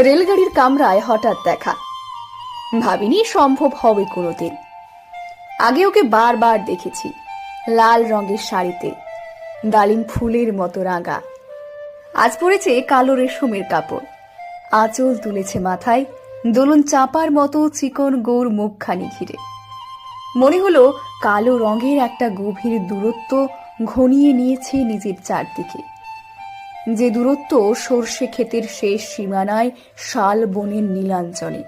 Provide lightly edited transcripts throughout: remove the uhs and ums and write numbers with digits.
রেলগাড়ির কামরায় হঠাৎ দেখা। ভাবিনি সম্ভব হবে কোনোদিন। আগে ওকে বারবার দেখেছি, লাল রঙের শাড়িতে, ডালিম ফুলের মতো রাঙা। আজ পরেছে কালো রেশমের কাপড়, আঁচল তুলেছে মাথায়, দোলন চাপার মতো চিকন গৌর মুখখানি ঘিরে। মনে হলো কালো রঙের একটা গভীর দূরত্ব ঘনিয়ে নিয়েছে নিজের চারদিকে, যে দূরত্ব সর্ষে ক্ষেতের শেষ সীমানায় শাল বনের নীলাঞ্চলে।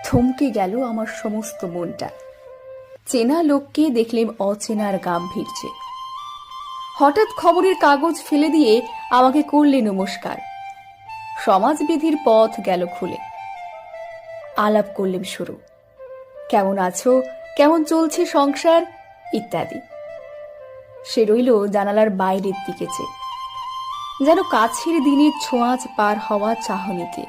থমকে গেল আমার সমস্ত মনটা। চেনা লোককে দেখলেম অচেনার গাম্ভীর্যে। হঠাৎ খবরের কাগজ ফেলে দিয়ে আমাকে করলে নমস্কার। সমাজবিধির পথ গেল খুলে। আলাপ করলেম শুরু, কেমন আছো, কেমন চলছে সংসার ইত্যাদি। সে রইল জানালার বাইরের দিকে চেয়ে, যেন কাছের দিনের ছোঁয়াচ পার হওয়া চাহনিতে।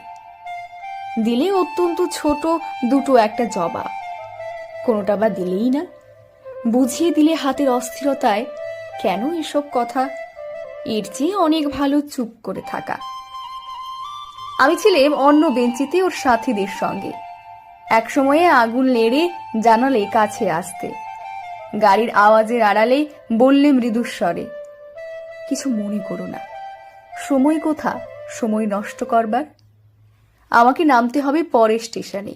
দিলে অত্যন্ত ছোট দুটো একটা জবাব, কোনোটা বা দিলেই না। বুঝিয়ে দিলে হাতের অস্থিরতায় কেন এসব কথা, এর চেয়ে অনেক ভালো চুপ করে থাকা। আমি ছিলাম অন্য বেঞ্চিতে ওর সাথীদের সঙ্গে। একসময়ে আগুন লেড়ে জানালে কাছে আসতে। গাড়ির আওয়াজের আড়ালে বললে মৃদুস্বরে, কিছু মনে করো না, সময় কোথা সময় নষ্ট করবার। আমাকে নামতে হবে পরের স্টেশনে,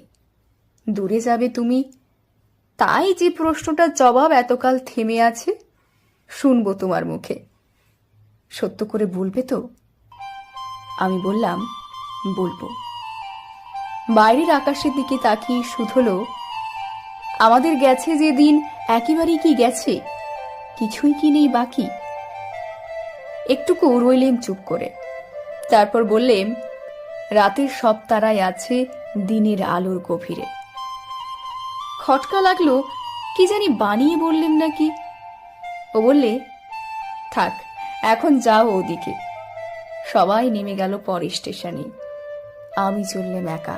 দূরে যাবে তুমি। তাই যে প্রশ্নটার জবাব এতকাল থেমে আছে, শুনবো তোমার মুখে। সত্য করে বলবে তো? আমি বললাম, বলবো। বাইরের আকাশের দিকে তাকিয়ে শুধলো, আমাদের গেছে যে দিন একেবারেই কি গেছে, কিছুই কি নেই বাকি। একটুকু রইলেম চুপ করে, তারপর বললেম, রাতের সব তারাই আছে দিনের আলোর গভীরে। খটকা লাগলো, কি জানি বানিয়ে বললেম নাকি। ও বললে, থাক এখন যাও ওদিকে। সবাই নেমে গেল পরের স্টেশনে, আমি চললাম একা।